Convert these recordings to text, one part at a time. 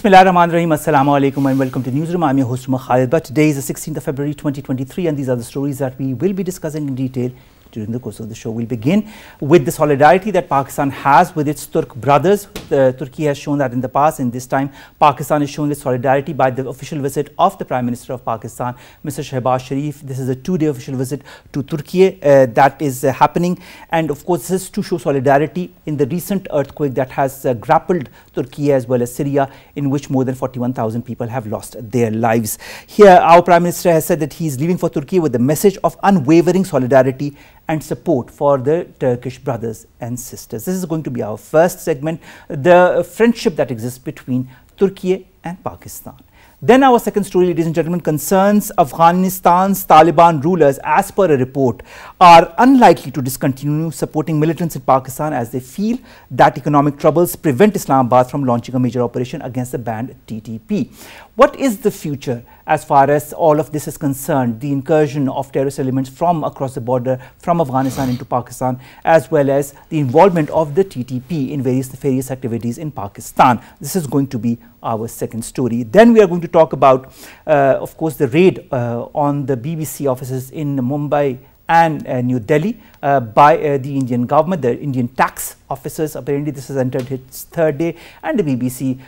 Bismillahirrahmanirrahim. Assalamu alaikum and welcome to NEWSROOM. I'm your host, Khalid. But today is the 16th of February 2023 and these are the stories that we will be discussing in detail during the course of the show. We'll begin with the solidarity that Pakistan has with its Turk brothers. Turkey has shown that in the past, and this time Pakistan is showing its solidarity by the official visit of the Prime Minister of Pakistan, Mr. Shehbaz Sharif. This is a two-day official visit to Turkiye that is happening, and of course this is to show solidarity in the recent earthquake that has grappled Turkey as well as Syria, in which more than 41,000 people have lost their lives. Here our Prime Minister has said that he is leaving for Turkey with the message of unwavering solidarity and support for the Turkish brothers and sisters. This is going to be our first segment, the friendship that exists between Turkey and Pakistan. Then our second story, ladies and gentlemen, concerns Afghanistan's Taliban rulers, as per a report, are unlikely to discontinue supporting militants in Pakistan as they feel that economic troubles prevent Islamabad from launching a major operation against the banned TTP. What is the future as far as all of this is concerned? The incursion of terrorist elements from across the border from Afghanistan into Pakistan, as well as the involvement of the TTP in various nefarious activities in Pakistan. This is going to be our second story. Then we are going to talk about, of course, the raid on the BBC offices in Mumbai and New Delhi by the Indian government, the Indian tax officers. Apparently this has entered its third day and the BBC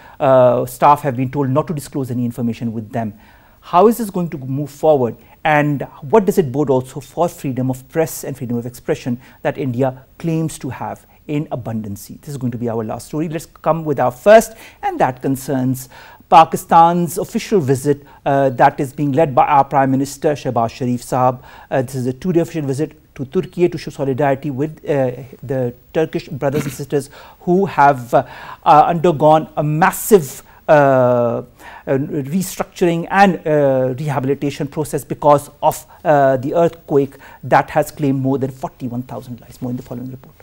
staff have been told not to disclose any information with them. How is this going to move forward, and what does it bode also for freedom of press and freedom of expression that India claims to have in abundance? This is going to be our last story. Let's come with our first, and that concerns Pakistan's official visit that is being led by our Prime Minister Shehbaz Sharif Sahab. This is a two-day official visit to Turkey to show solidarity with the Turkish brothers and sisters who have undergone a massive restructuring and rehabilitation process because of the earthquake that has claimed more than 41,000 lives. More in the following report.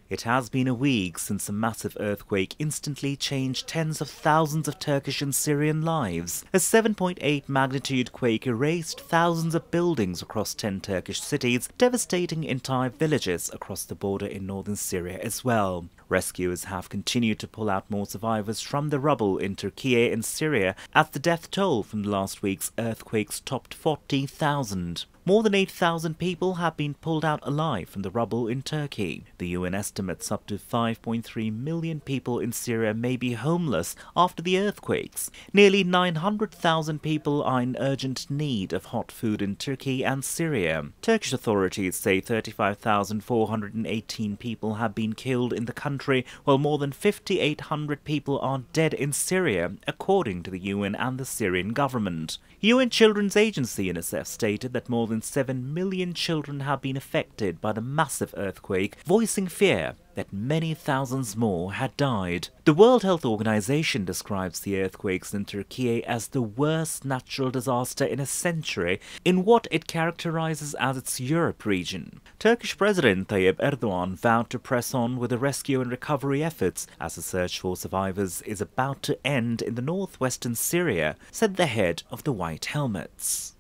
It has been a week since a massive earthquake instantly changed tens of thousands of Turkish and Syrian lives. A 7.8 magnitude quake erased thousands of buildings across 10 Turkish cities, devastating entire villages across the border in northern Syria as well. Rescuers have continued to pull out more survivors from the rubble in Turkiye and Syria as the death toll from last week's earthquakes topped 40,000. More than 8,000 people have been pulled out alive from the rubble in Turkey. The UN estimates up to 5.3 million people in Syria may be homeless after the earthquakes. Nearly 900,000 people are in urgent need of hot food in Turkey and Syria. Turkish authorities say 35,418 people have been killed in the country, while more than 5,800 people are dead in Syria, according to the UN and the Syrian government. UN Children's Agency UNICEF stated that more than 7 million children have been affected by the massive earthquake, voicing fear that many thousands more had died. The World Health Organization describes the earthquakes in Turkey as the worst natural disaster in a century in what it characterizes as its Europe region. Turkish President Tayyip Erdogan vowed to press on with the rescue and recovery efforts as the search for survivors is about to end in the northwestern Syria, said the head of the White Helmets.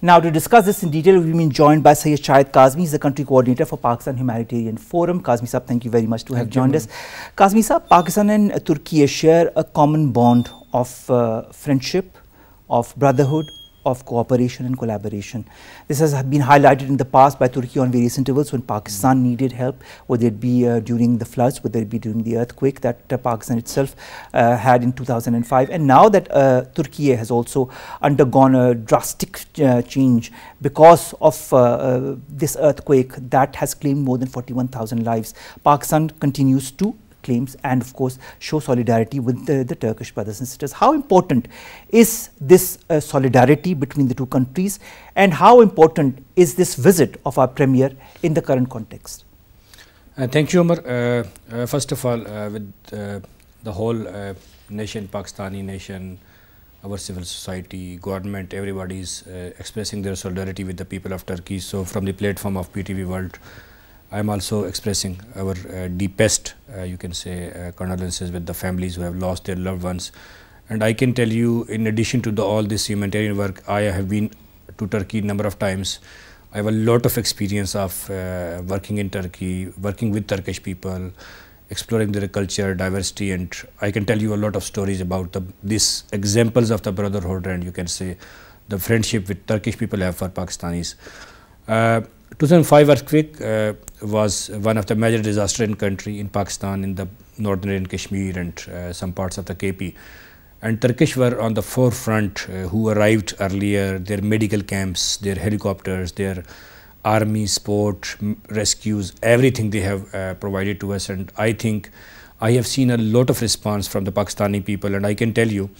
Now, to discuss this in detail, we've been joined by Syed Kazmi. He's the country coordinator for Pakistan Humanitarian Forum. Kazmi Saab, thank you very much to have joined us. Kazmi Saab, Pakistan and Turkey share a common bond of friendship, of brotherhood, of cooperation and collaboration. This has been highlighted in the past by Turkey on various intervals when Pakistan needed help, whether it be during the floods, whether it be during the earthquake that Pakistan itself had in 2005. And now that Turkey has also undergone a drastic change because of this earthquake that has claimed more than 41,000 lives, Pakistan continues to claims and of course show solidarity with the Turkish brothers and sisters. How important is this solidarity between the two countries, and how important is this visit of our Premier in the current context? Thank you, Omar. First of all, with the whole nation, Pakistani nation, our civil society, government, everybody is expressing their solidarity with the people of Turkey. So from the platform of PTV World, I am also expressing our deepest, you can say, condolences with the families who have lost their loved ones. And I can tell you, in addition to all this humanitarian work, I have been to Turkey a number of times. I have a lot of experience of working in Turkey, working with Turkish people, exploring their culture, diversity, and I can tell you a lot of stories about these examples of the brotherhood, and you can say the friendship with Turkish people have for Pakistanis. 2005 earthquake was one of the major disaster in country, in Pakistan, in the northern Kashmir and some parts of the KP. And Turkish were on the forefront, who arrived earlier, their medical camps, their helicopters, their army, sport, rescues, everything they have provided to us. And I think I have seen a lot of response from the Pakistani people, and I can tell you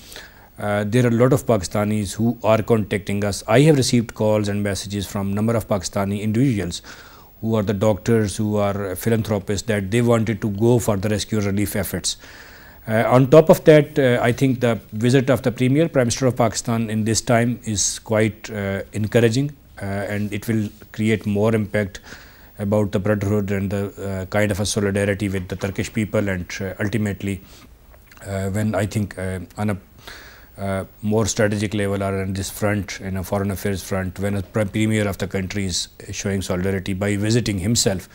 there are a lot of Pakistanis who are contacting us. I have received calls and messages from number of Pakistani individuals who are the doctors, who are philanthropists, that they wanted to go for the rescue relief efforts. On top of that, I think the visit of the Prime Minister of Pakistan in this time is quite encouraging, and it will create more impact about the brotherhood and the kind of a solidarity with the Turkish people. And ultimately, when I think on a more strategic level or on this front, in a foreign affairs front, when a premier of the country is showing solidarity by visiting himself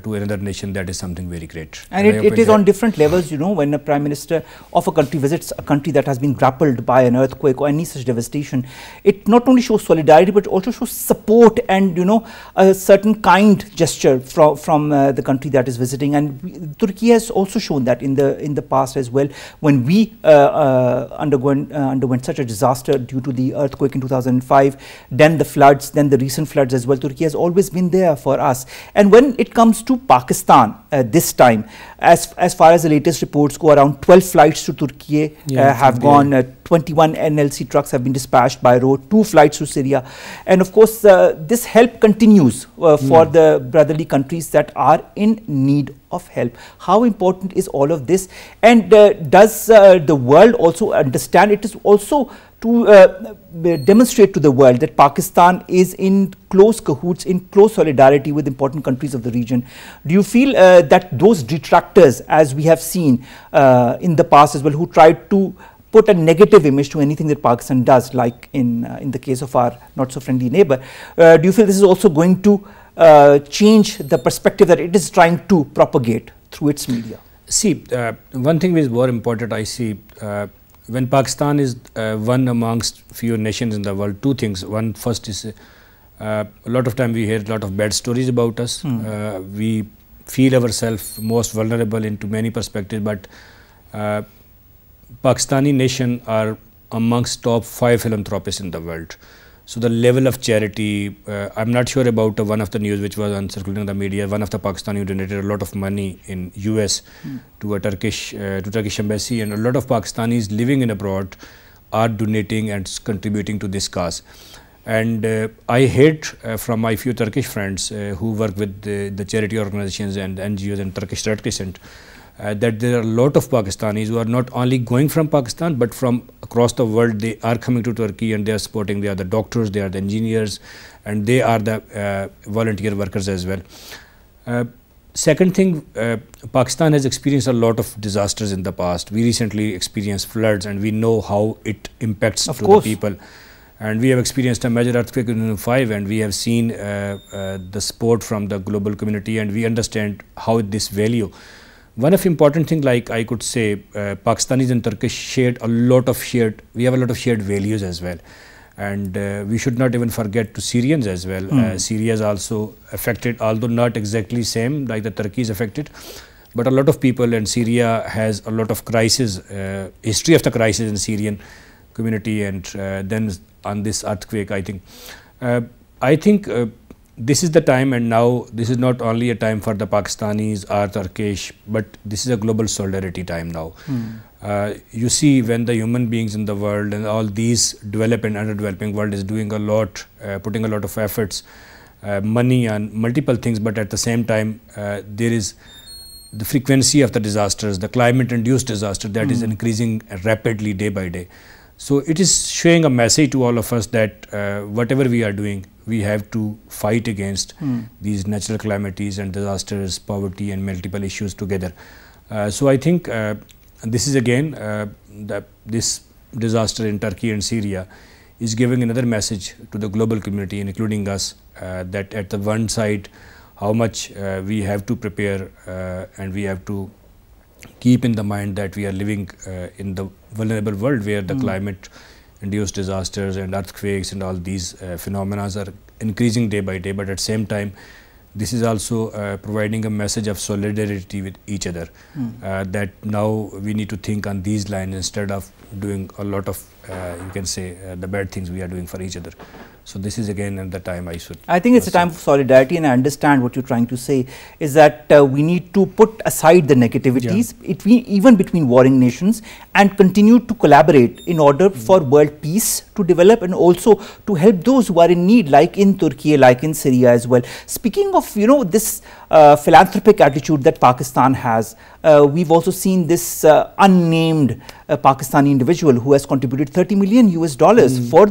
to another nation, that is something very great. And it is on different levels, you know, when a prime minister of a country visits a country that has been grappled by an earthquake or any such devastation, it not only shows solidarity but also shows support and, you know, a certain kind gesture from the country that is visiting. And Turkey has also shown that in the past as well, when we underwent such a disaster due to the earthquake in 2005, then the floods, then the recent floods as well. Turkey has always been there for us. And when it comes to Pakistan this time, as far as the latest reports go, around 12 flights to Turkiye have gone, 21 NLC trucks have been dispatched by road, 2 flights to Syria, and of course this help continues for the brotherly countries that are in need of help. How important is all of this, and does the world also understand? It is also to demonstrate to the world that Pakistan is in close cahoots, in close solidarity with important countries of the region. Do you feel that those detractors, as we have seen in the past as well, who tried to put a negative image to anything that Pakistan does, like in the case of our not so friendly neighbor, do you feel this is also going to change the perspective that it is trying to propagate through its media? See, one thing is more important, I see. When Pakistan is one amongst few nations in the world, 2 things. One, first is a lot of time we hear a lot of bad stories about us. We feel ourselves most vulnerable into many perspectives, but Pakistani nation are amongst top 5 philanthropists in the world. So the level of charity, I'm not sure about one of the news which was circulating in the media. One of the Pakistani donated a lot of money in US to a Turkish embassy, and a lot of Pakistanis living in abroad are donating and contributing to this cause. And I heard from my few Turkish friends who work with the charity organizations and NGOs and Turkish Red Crescent, that there are a lot of Pakistanis who are not only going from Pakistan but from across the world. They are coming to Turkey and they are supporting. They are the doctors, they are the engineers, and they are the volunteer workers as well. Second thing, Pakistan has experienced a lot of disasters in the past. We recently experienced floods, and we know how it impacts the people. And we have experienced a major earthquake in 2005, and we have seen the support from the global community, and we understand how this value. One of important thing, like I could say, Pakistanis and Turkish we have a lot of shared values as well. And we should not even forget to Syrians as well. Syria is also affected, although not exactly same like the Turkey is affected. But a lot of people, and Syria has a lot of crisis, history of the crisis in Syrian community, and then on this earthquake, I think this is the time, and now this is not only a time for the Pakistanis or Turkish, but this is a global solidarity time now. You see, when the human beings in the world and all these developed and underdeveloping world is doing a lot, putting a lot of efforts, money on multiple things, but at the same time there is the frequency of the disasters, the climate-induced disaster that is increasing rapidly day by day. So it is showing a message to all of us that whatever we are doing, we have to fight against these natural calamities and disasters, poverty and multiple issues together. So I think this is again, this disaster in Turkey and Syria is giving another message to the global community, including us, that at the one side, how much we have to prepare and we have to keep in the mind that we are living in the vulnerable world where the climate induced disasters and earthquakes and all these phenomena are increasing day by day, but at the same time this is also providing a message of solidarity with each other, that now we need to think on these lines instead of doing a lot of you can say the bad things we are doing for each other. So this is again the time I think it's a time of solidarity, and I understand what you're trying to say is that we need to put aside the negativities even between warring nations and continue to collaborate in order for world peace to develop and also to help those who are in need, like in Turkey, like in Syria as well. Speaking of this philanthropic attitude that Pakistan has, we've also seen this unnamed Pakistani individual who has contributed $30 million for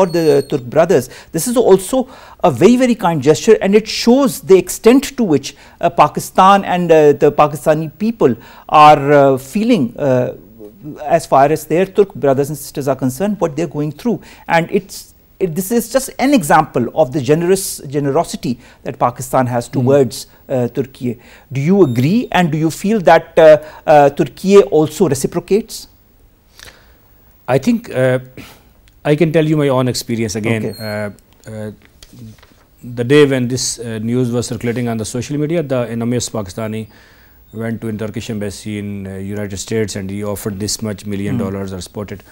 the Turk brothers. This is also a very kind gesture, and it shows the extent to which Pakistan and the Pakistani people are feeling as far as their Turk brothers and sisters are concerned, what they're going through. And this is just an example of the generosity that Pakistan has towards Turkey. Do you agree, and do you feel that Turkey also reciprocates? I think I can tell you my own experience again. The day when this news was circulating on the social media, the anonymous Pakistani went to a Turkish embassy in United States and he offered this much $1 million or supported.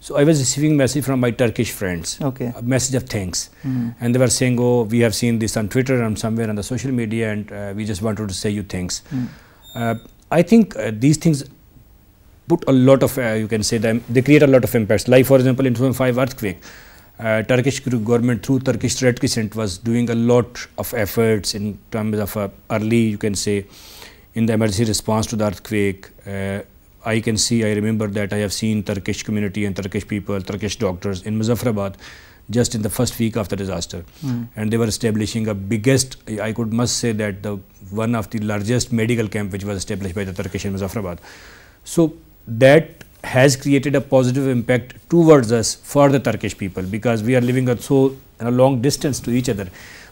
So I was receiving message from my Turkish friends, a message of thanks, and they were saying, oh, we have seen this on Twitter and somewhere on the social media, and we just wanted to say you thanks. I think these things put a lot of, you can say they create a lot of impacts. Like for example, in 2005 earthquake, Turkish government through Turkish Red Crescent was doing a lot of efforts in terms of early, you can say, in the emergency response to the earthquake. I remember that I have seen Turkish community and Turkish people, Turkish doctors in Muzaffarabad just in the first week of the disaster. And they were establishing a biggest, I must say that one of the largest medical camp which was established by the Turkish in Muzaffarabad. So that has created a positive impact towards us for the Turkish people, because we are living at a long distance to each other.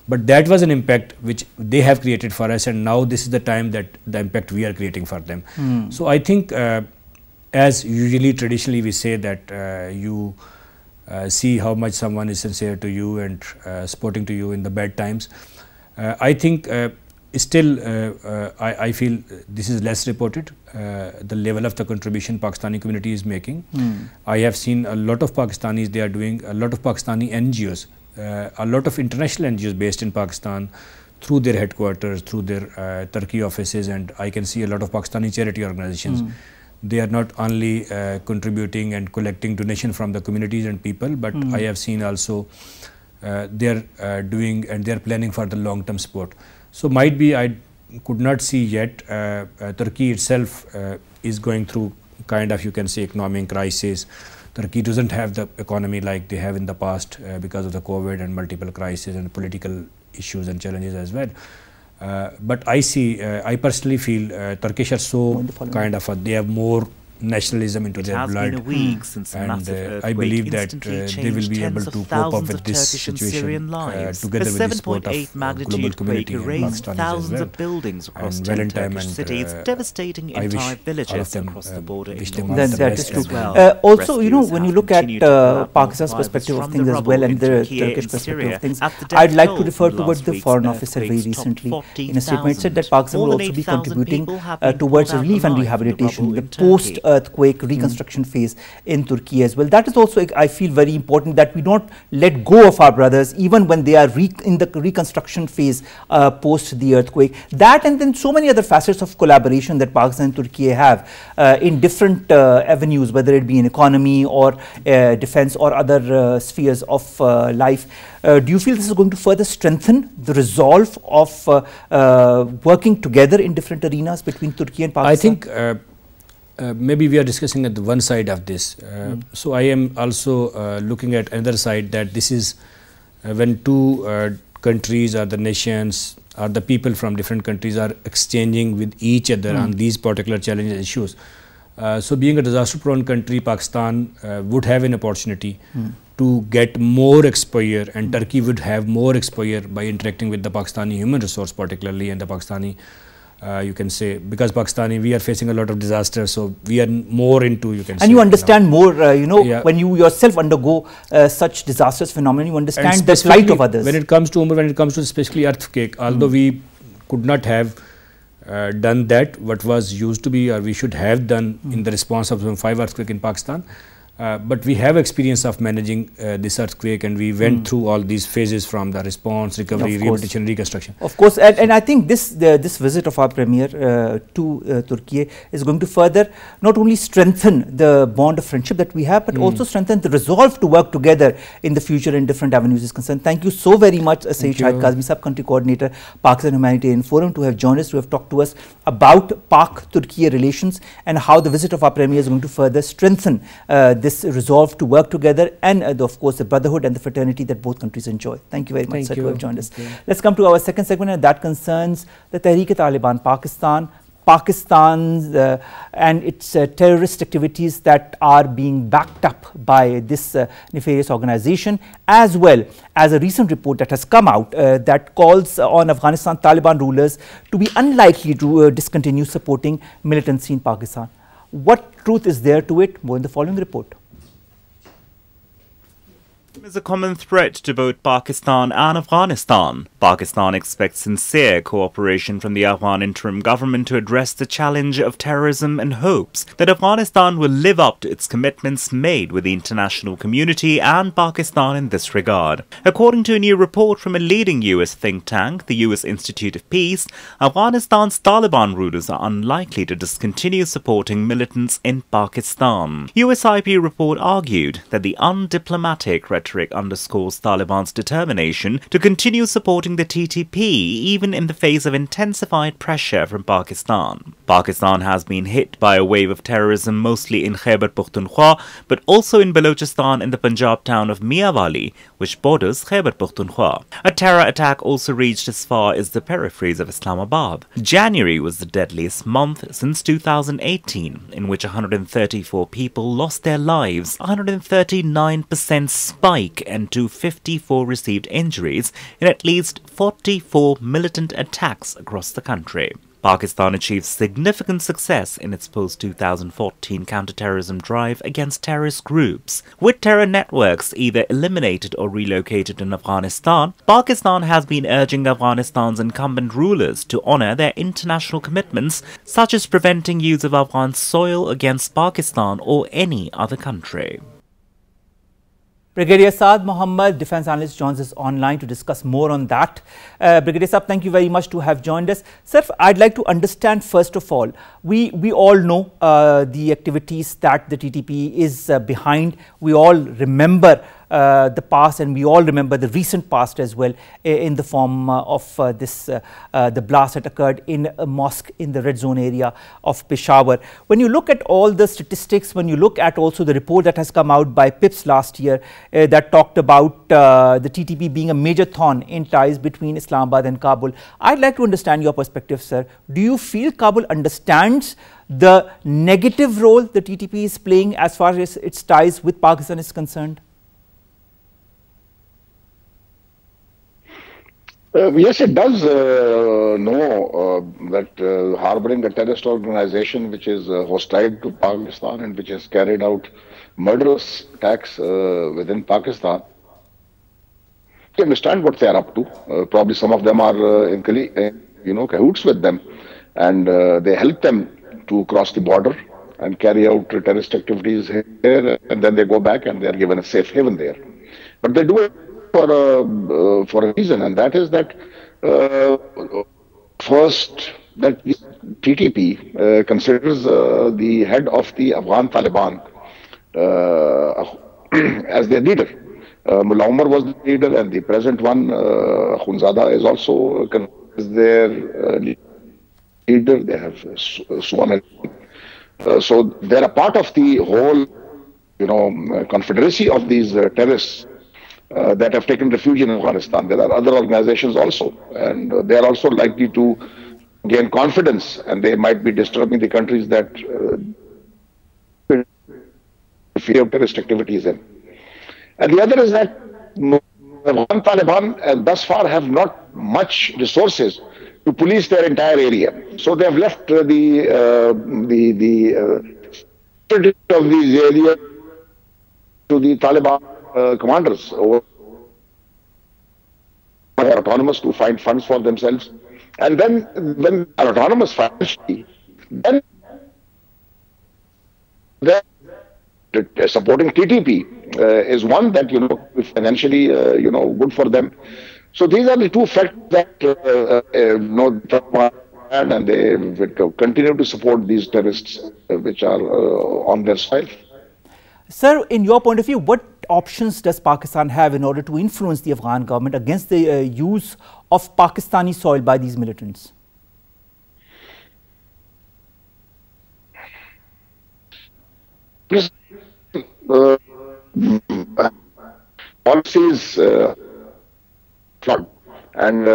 But that was an impact which they have created for us, and now this is the time that the impact we are creating for them. So I think as usually traditionally we say that you see how much someone is sincere to you and supporting to you in the bad times. I think still I feel this is less reported, the level of the contribution Pakistani community is making. I have seen a lot of Pakistanis, they are doing a lot of Pakistani NGOs, a lot of international NGOs based in Pakistan through their headquarters, through their Turkey offices, and I can see a lot of Pakistani charity organizations. They are not only contributing and collecting donation from the communities and people, but I have seen also they are doing and they are planning for the long-term support. So might be I could not see yet Turkey itself is going through kind of, you can say, economic crisis. Turkey doesn't have the economy like they have in the past because of the COVID and multiple crises and political issues and challenges as well. But I personally feel Turkish are so kind of, they have more nationalism into their blood, been a week since a massive earthquake I believe that they will be able to cope up with this situation together with the support of global community and Pakistanis as well. Of buildings across and 10 Turkish cities, devastating entire villages across the border. That is true. Also, when you look at Pakistan's perspective of things as well and the Turkish perspective of things, I'd like to refer to what the Foreign Office said very recently in a statement. It said that Pakistan will also be contributing towards relief and rehabilitation, the post-earthquake reconstruction phase in Turkey as well. That is also, I feel, very important, that we don't let go of our brothers even when they are in the reconstruction phase post the earthquake. That, and then so many other facets of collaboration that Pakistan and Turkey have in different avenues, whether it be in economy or defense or other spheres of life. Do you feel this is going to further strengthen the resolve of working together in different arenas between Turkey and Pakistan? I think maybe we are discussing at the one side of this. So I am also looking at another side, that this is when two countries or the nations or the people from different countries are exchanging with each other on these particular challenges issues. So being a disaster prone country, Pakistan would have an opportunity to get more exposure, and Turkey would have more exposure by interacting with the Pakistani human resource particularly, and the Pakistani, you can say, because Pakistani, we are facing a lot of disasters, so we are more into, you can say. And you understand more, when you yourself undergo such disastrous phenomena, you understand the plight of others. When it comes to Omar, when it comes to especially earthquake, although we could not have done that, what was used to be, or we should have done in the response of the 5 earthquake in Pakistan. But we have experience of managing this earthquake, and we went through all these phases from the response, recovery, rehabilitation, reconstruction. Of course, and I think this visit of our Premier to Turkiye is going to further not only strengthen the bond of friendship that we have, but also strengthen the resolve to work together in the future in different avenues is concerned. Thank you so very much, Syed Shahid Kazmi, Sub-Country Coordinator, Pakistan Humanitarian Forum, to have joined us, to have talked to us about Pak-Turkiye relations and how the visit of our Premier is going to further strengthen this resolve to work together, and of course the brotherhood and the fraternity that both countries enjoy. Thank you very much, sir, to have joined us. Let's come to our second segment, and that concerns the Tehreek-e-Taliban Pakistan's and its terrorist activities that are being backed up by this nefarious organization, as well as a recent report that has come out that calls on Afghanistan Taliban rulers to be unlikely to discontinue supporting militancy in Pakistan. What truth is there to it? More in the following report. Is a common threat to both Pakistan and Afghanistan. Pakistan expects sincere cooperation from the Afghan interim government to address the challenge of terrorism, and hopes that Afghanistan will live up to its commitments made with the international community and Pakistan in this regard. According to a new report from a leading US think tank, the US Institute of Peace, Afghanistan's Taliban rulers are unlikely to discontinue supporting militants in Pakistan. USIP report argued that the undiplomatic rhetoric underscores Taliban's determination to continue supporting the TTP even in the face of intensified pressure from Pakistan. Pakistan has been hit by a wave of terrorism mostly in Khyber Pakhtunkhwa, but also in Balochistan in the Punjab town of Miawali, which borders Khyber Pakhtunkhwa. A terror attack also reached as far as the peripheries of Islamabad. January was the deadliest month since 2018, in which 134 people lost their lives, 139% spike, and 254 received injuries in at least 44 militant attacks across the country. Pakistan achieved significant success in its post-2014 counter-terrorism drive against terrorist groups. With terror networks either eliminated or relocated in Afghanistan, Pakistan has been urging Afghanistan's incumbent rulers to honor their international commitments, such as preventing use of Afghan soil against Pakistan or any other country. Brigadier Saad Mohammed, defense analyst, joins us online to discuss more on that. Brigadier Saad, thank you very much to have joined us. Sir, I'd like to understand first of all, we all know the activities that the TTP is behind. We all remember the past, and we all remember the recent past as well, in the form of the blast that occurred in a mosque in the red zone area of Peshawar. When you look at all the statistics, when you look at also the report that has come out by PIPS last year that talked about the TTP being a major thorn in ties between Islamabad and Kabul, I'd like to understand your perspective, sir. Do you feel Kabul understands the negative role the TTP is playing as far as its ties with Pakistan is concerned? Yes, it does know that harboring a terrorist organization which is hostile to Pakistan and which has carried out murderous attacks within Pakistan. You understand what they are up to. Probably some of them are in cahoots with them, and they help them to cross the border and carry out terrorist activities here, and then they go back and they are given a safe haven there. But they do it for a reason, and that is that first, that the TTP considers the head of the Afghan Taliban as their leader. Mullah Omar was the leader, and the present one, Khunzada, is also their leader. They have Suwan. So they are a part of the whole, confederacy of these terrorists that have taken refuge in Afghanistan. There are other organizations also, and they are also likely to gain confidence, and they might be disturbing the countries that fear of terrorist activities in. And the other is that Taliban thus far have not much resources to police their entire area. So they have left the of these areas to the Taliban commanders, or are autonomous to find funds for themselves. And then when are autonomous financially, then supporting TTP is one that, financially, good for them. So these are the two factors that, and they will continue to support these terrorists which are on their soil. Sir, in your point of view, what options does Pakistan have in order to influence the Afghan government against the use of Pakistani soil by these militants? Policies flood and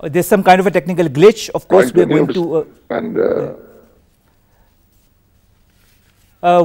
there's some kind of a technical glitch. Of course, we are going to.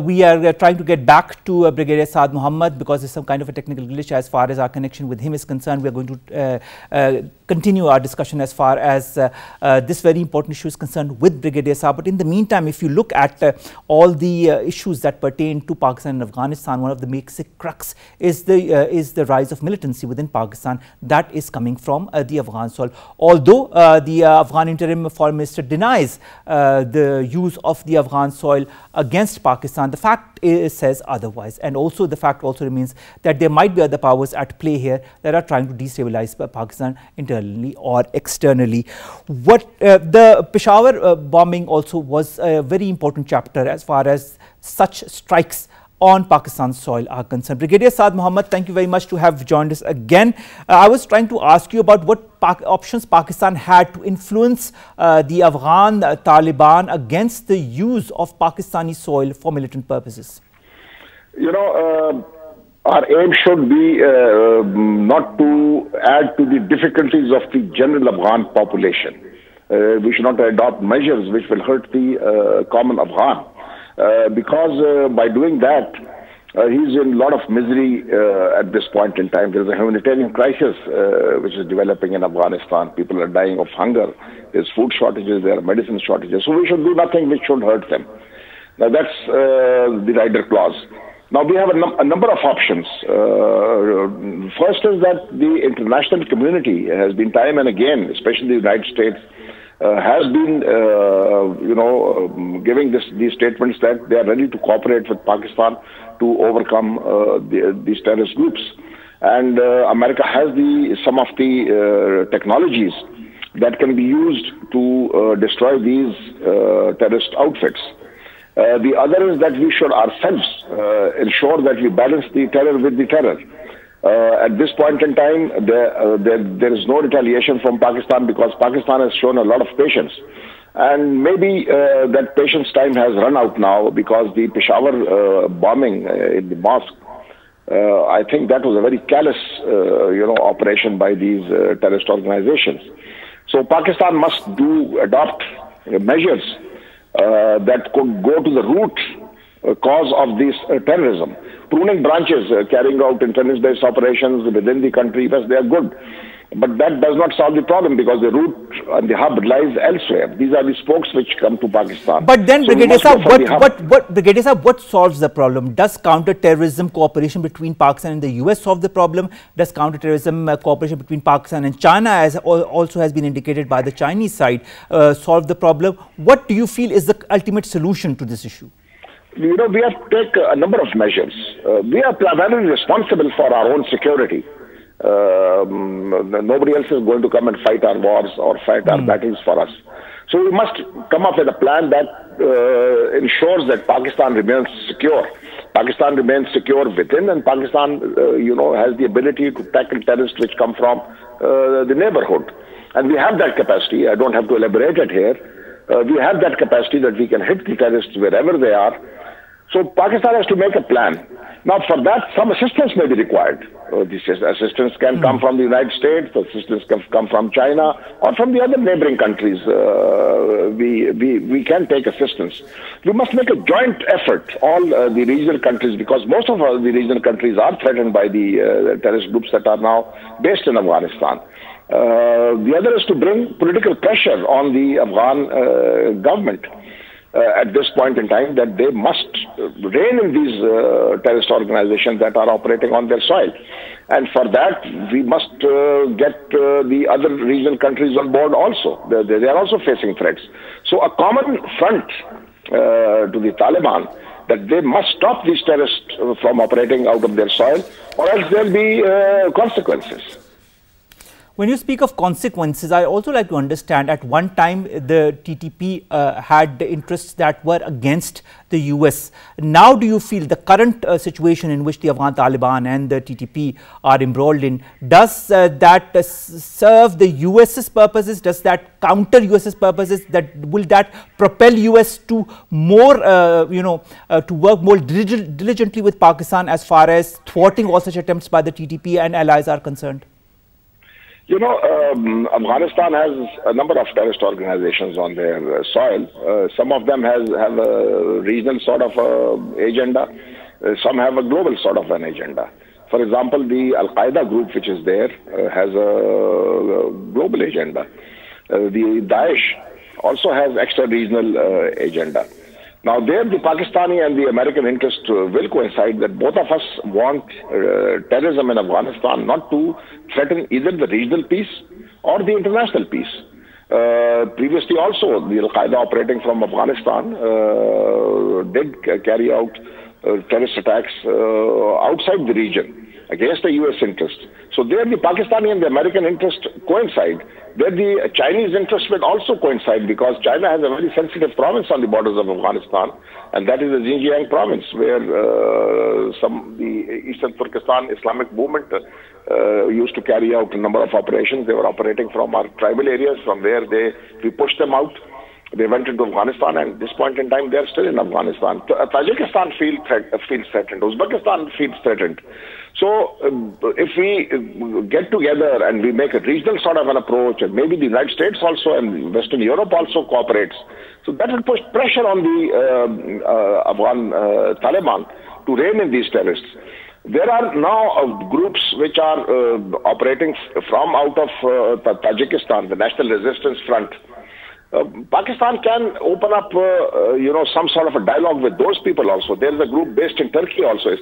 We are trying to get back to Brigadier Saad Muhammad because there's some kind of a technical glitch as far as our connection with him is concerned. We are going to continue our discussion as far as this very important issue is concerned with Brigadier Saad. But in the meantime, if you look at all the issues that pertain to Pakistan and Afghanistan, one of the basic crux is the rise of militancy within Pakistan that is coming from the Afghan soil. Although the Afghan interim foreign minister denies the use of the Afghan soil against Pakistan, the fact says otherwise, and also the fact also remains that there might be other powers at play here that are trying to destabilize Pakistan internally or externally. What the Peshawar bombing also was a very important chapter as far as such strikes on Pakistan's soil are concerned. Brigadier Saad Muhammad, thank you very much to have joined us again. I was trying to ask you about what options Pakistan had to influence the Afghan Taliban against the use of Pakistani soil for militant purposes. Our aim should be not to add to the difficulties of the general Afghan population. We should not adopt measures which will hurt the common Afghan. Because by doing that, he's in a lot of misery at this point in time. There's a humanitarian crisis which is developing in Afghanistan. People are dying of hunger. There's food shortages, there are medicine shortages. So we should do nothing which should hurt them. Now that's the rider clause. Now we have a number of options. First is that the international community has been time and again, especially the United States, has been, giving these statements that they are ready to cooperate with Pakistan to overcome these terrorist groups. And America has some of the technologies that can be used to destroy these terrorist outfits. The other is that we should ourselves ensure that we balance the terror with the terror. At this point in time, there is no retaliation from Pakistan because Pakistan has shown a lot of patience. And maybe that patience time has run out now because the Peshawar bombing in the mosque, I think that was a very callous, operation by these terrorist organizations. So Pakistan must adopt measures that could go to the root cause of this terrorism. Pruning branches, carrying out intelligence-based operations within the country, yes, they are good. But that does not solve the problem because the root and the hub lies elsewhere. These are the spokes which come to Pakistan. But then, so Brigadier Saab, what solves the problem? Does counter-terrorism cooperation between Pakistan and the US solve the problem? Does counter-terrorism cooperation between Pakistan and China, as also has been indicated by the Chinese side, solve the problem? What do you feel is the ultimate solution to this issue? We have to take a number of measures. We are primarily responsible for our own security. Nobody else is going to come and fight our wars or fight our battles for us. So we must come up with a plan that ensures that Pakistan remains secure. Pakistan remains secure within, and Pakistan, has the ability to tackle terrorists which come from the neighborhood. And we have that capacity. I don't have to elaborate it here. We have that capacity that we can hit the terrorists wherever they are. So Pakistan has to make a plan. Now, for that, some assistance may be required. This assistance can come from the United States, assistance can come from China, or from the other neighboring countries. We can take assistance. We must make a joint effort, all the regional countries, because most of the regional countries are threatened by the terrorist groups that are now based in Afghanistan. The other is to bring political pressure on the Afghan government. At this point in time, that they must rein in these terrorist organizations that are operating on their soil. And for that, we must get the other regional countries on board also. They are also facing threats. So a common front to the Taliban that they must stop these terrorists from operating out of their soil, or else there will be consequences. When you speak of consequences, I also like to understand at one time the TTP had interests that were against the US. Now do you feel the current situation in which the Afghan Taliban and the TTP are embroiled in, does that serve the US's purposes? Does that counter US's purposes? Will that propel US to more, to work more diligently with Pakistan as far as thwarting all such attempts by the TTP and allies are concerned? You know, Afghanistan has a number of terrorist organizations on their soil. Some of them have a regional sort of agenda. Some have a global sort of an agenda. For example, the Al-Qaeda group, which is there, has a global agenda. The Daesh also has extra-regional agenda. Now, there the Pakistani and the American interest will coincide that both of us want terrorism in Afghanistan not to threaten either the regional peace or the international peace. Previously also, the Al-Qaeda operating from Afghanistan did carry out terrorist attacks outside the region against the U.S. interest. So there the Pakistani and the American interest coincide. There the Chinese interest will also coincide, because China has a very sensitive province on the borders of Afghanistan, and that is the Xinjiang province, where the Eastern Turkestan Islamic movement used to carry out a number of operations. They were operating from our tribal areas. From there we pushed them out. They went into Afghanistan, and at this point in time, they are still in Afghanistan. Tajikistan feels threatened. Uzbekistan feels threatened. So, if we get together and we make a regional sort of an approach, and maybe the United States also and Western Europe also cooperates, so that will push pressure on the Afghan Taliban to rein in these terrorists. There are now groups which are operating from out of Tajikistan, the National Resistance Front. Pakistan can open up, some sort of a dialogue with those people also. There is a group based in Turkey also.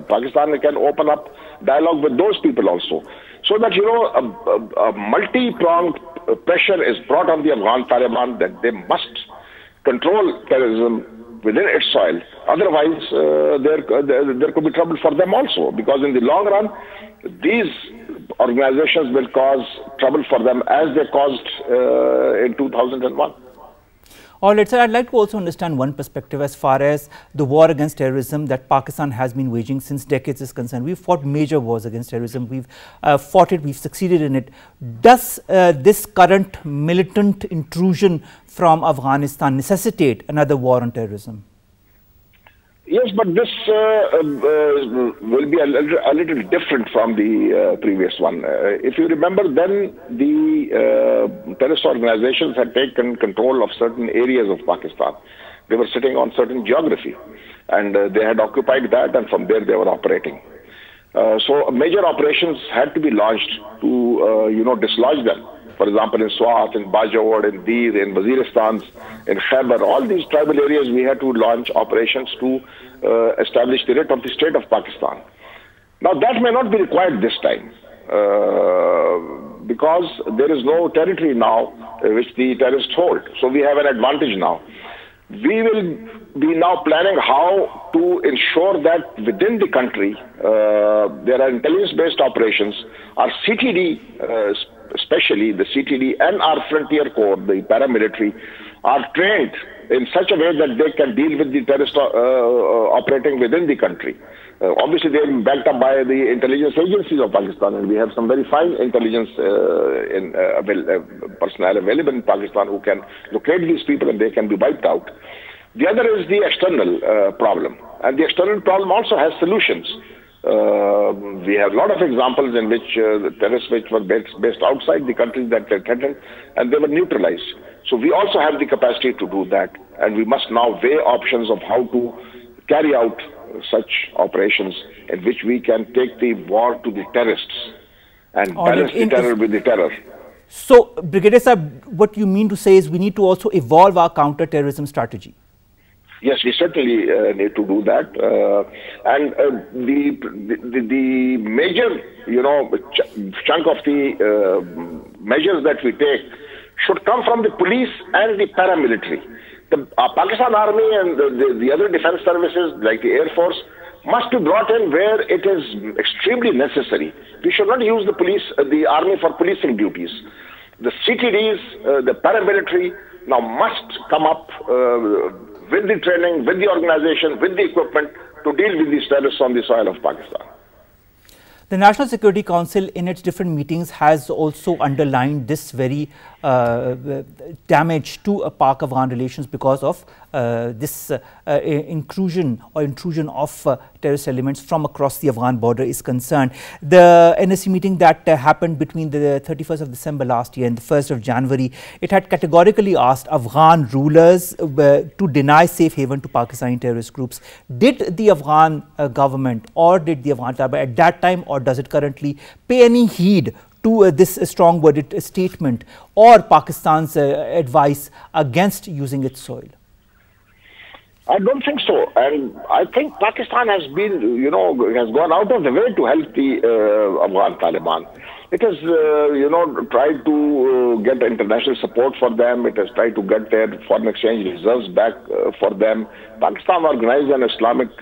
Pakistan can open up dialogue with those people also. So that, a multi-pronged pressure is brought on the Afghan Taliban that they must control terrorism within its soil. Otherwise, there could be trouble for them also, because in the long run, these organizations will cause trouble for them as they caused in 2001. All right, sir, I'd like to also understand one perspective as far as the war against terrorism that Pakistan has been waging since decades is concerned. We've fought major wars against terrorism. We've fought it, we've succeeded in it. Does this current militant intrusion from Afghanistan necessitate another war on terrorism? Yes, but this will be a little different from the previous one. If you remember, then the terrorist organizations had taken control of certain areas of Pakistan. They were sitting on certain geography, and they had occupied that, and from there they were operating. So major operations had to be launched to, dislodge them. For example, in Swat, in Bajawad, in Dir, in Waziristan, in Khyber, all these tribal areas, we had to launch operations to establish the writ of the state of Pakistan. Now, that may not be required this time, because there is no territory now which the terrorists hold. So we have an advantage now. We will be now planning how to ensure that within the country, there are intelligence-based operations. Our CTD, especially the CTD and our frontier corps, the paramilitary, are trained in such a way that they can deal with the terrorists operating within the country. Obviously, they are backed up by the intelligence agencies of Pakistan, and we have some very fine intelligence personnel available in Pakistan who can locate these people and they can be wiped out. The other is the external problem. And the external problem also has solutions. We have a lot of examples in which the terrorists which were based outside the countries that they threatened, and they were neutralized. So we also have the capacity to do that, and we must now weigh options of how to carry out such operations in which we can take the war to the terrorists and balance the terror with the terror. So, Brigadier Saab, what you mean to say is we need to also evolve our counter-terrorism strategy. Yes, we certainly need to do that, and the major, chunk of the measures that we take should come from the police and the paramilitary. The Pakistan Army and the other defense services like the Air Force must be brought in where it is extremely necessary. We should not use the army for policing duties. The CTDs, the paramilitary now must come up with the training, with the organization, with the equipment to deal with these terrorists on the soil of Pakistan. The National Security Council in its different meetings has also underlined this very damage to Pak-Afghan relations because of this intrusion of terrorist elements from across the Afghan border is concerned. The NSC meeting that happened between the 31st of December last year and the 1st of January, it had categorically asked Afghan rulers to deny safe haven to Pakistani terrorist groups. Did the Afghan government or did the Afghan Taliban at that time, or does it currently, pay any heed to this strong-worded statement or Pakistan's advice against using its soil? I don't think so. And I think Pakistan has been, has gone out of the way to help the Afghan Taliban. It has, tried to get international support for them. It has tried to get their foreign exchange reserves back for them. Pakistan organized an Islamic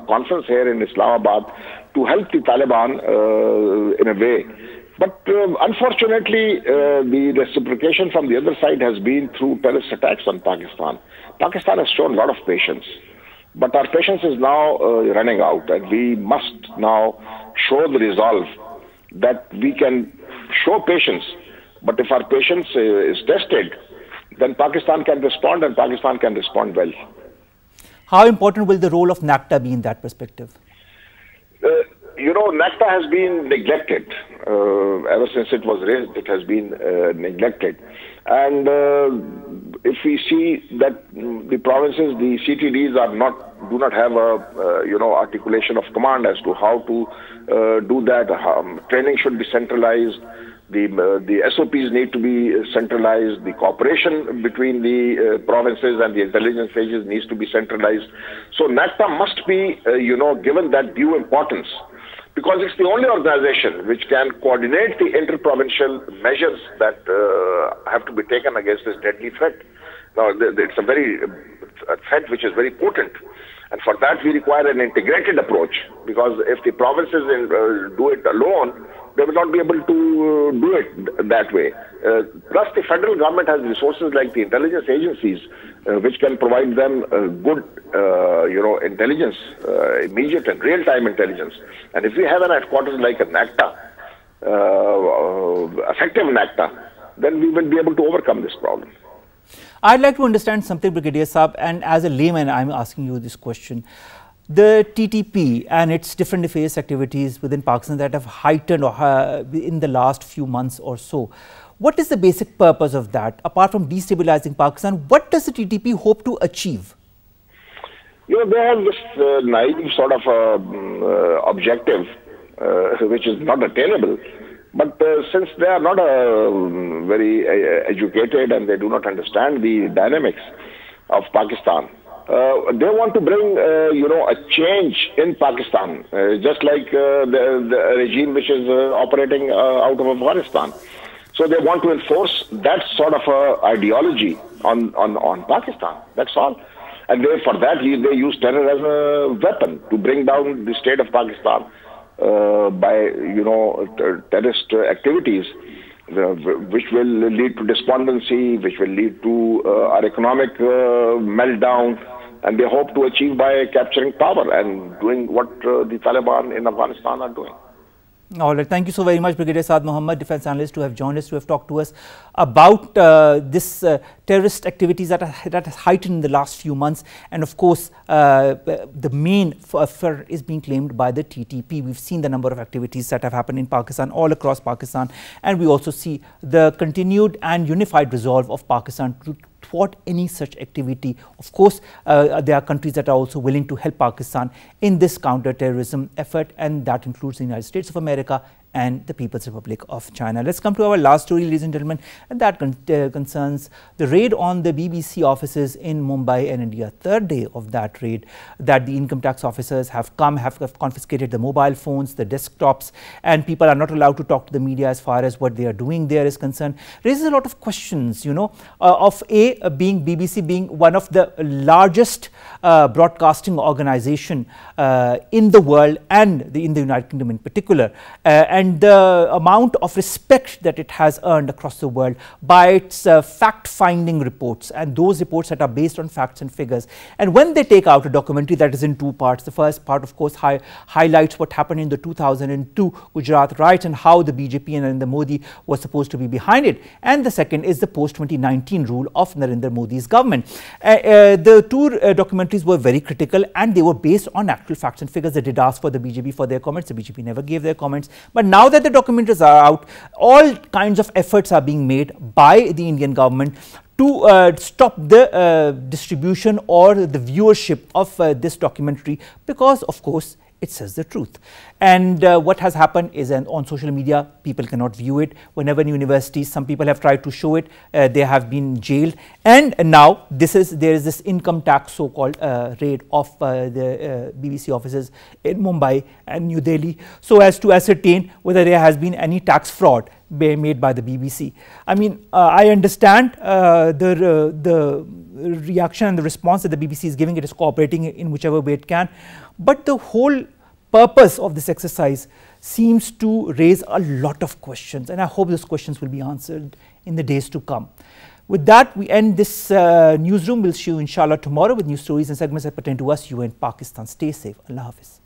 conference here in Islamabad to help the Taliban in a way. But unfortunately, the reciprocation from the other side has been through terrorist attacks on Pakistan. Pakistan has shown a lot of patience, but our patience is now running out, and we must now show the resolve that we can show patience. But if our patience is tested, then Pakistan can respond, and Pakistan can respond well. How important will the role of NACTA be in that perspective? NACTA has been neglected. Ever since it was raised, it has been neglected. And if we see that the provinces, the CTDs do not have a, articulation of command as to how to do that. Training should be centralized. The SOPs need to be centralized. The cooperation between the provinces and the intelligence agencies needs to be centralized. So NACTA must be, given that due importance, because it's the only organization which can coordinate the inter-provincial measures that have to be taken against this deadly threat. Now, it's a threat which is very potent. And for that, we require an integrated approach, because if the provinces do it alone, they will not be able to do it that way. Plus, the federal government has resources like the intelligence agencies, which can provide them good, intelligence, immediate and real-time intelligence. And if we have an headquarters like a NACTA, effective NACTA, then we will be able to overcome this problem. I'd like to understand something, Brigadier Saab, and as a layman, I'm asking you this question. The TTP and its different nefarious activities within Pakistan that have heightened in the last few months or so, what is the basic purpose of that? Apart from destabilizing Pakistan, what does the TTP hope to achieve? They have this naive sort of objective, which is not attainable. But since they are not very educated and they do not understand the dynamics of Pakistan, they want to bring, a change in Pakistan, just like the regime which is operating out of Afghanistan. So they want to enforce that sort of ideology on Pakistan. That's all. And for that, they use terror as a weapon to bring down the state of Pakistan by, terrorist activities, which will lead to despondency, which will lead to our economic meltdown, and they hope to achieve by capturing power and doing what the Taliban in Afghanistan are doing. All right, thank you so very much, Brigadier Saad Mohammed, defense analyst, to have joined us, to have talked to us about this terrorist activities that has heightened in the last few months. And of course, the main effort is being claimed by the TTP. We've seen the number of activities that have happened in Pakistan, all across Pakistan, and we also see the continued and unified resolve of Pakistan to thwart any such activity. Of course, there are countries that are also willing to help Pakistan in this counter-terrorism effort, and that includes the United States of America and the People's Republic of China. Let's come to our last story, ladies and gentlemen, and that concerns the raid on the BBC offices in Mumbai and India. Third day of that raid, that the income tax officers have confiscated the mobile phones, the desktops, and people are not allowed to talk to the media as far as what they are doing there is concerned. Raises a lot of questions, you know, of BBC being one of the largest broadcasting organization in the world and in the United Kingdom in particular, and the amount of respect that it has earned across the world by its fact-finding reports, and those reports that are based on facts and figures. And when they take out a documentary that is in two parts, the first part, of course, highlights what happened in the 2002 Gujarat riots and how the BJP and Narendra Modi was supposed to be behind it. And the second is the post-2019 rule of Narendra Modi's government. The two documentaries were very critical, and they were based on actual facts and figures. They did ask for the BJP for their comments. The BJP never gave their comments. But now that the documentaries are out, all kinds of efforts are being made by the Indian government to stop the distribution or the viewership of this documentary, because of course it says the truth. And what has happened is on social media, people cannot view it. Whenever in universities, some people have tried to show it, they have been jailed. And now there is this income tax so-called raid of the BBC offices in Mumbai and New Delhi, so as to ascertain whether there has been any tax fraud made by the BBC. I mean, I understand the reaction and the response that the BBC is giving. It is cooperating in whichever way it can, but the whole purpose of this exercise seems to raise a lot of questions, and I hope those questions will be answered in the days to come. With that, we end this newsroom. We'll see you inshallah tomorrow with new stories and segments that pertain to us, you and Pakistan. Stay safe. Allah Hafiz.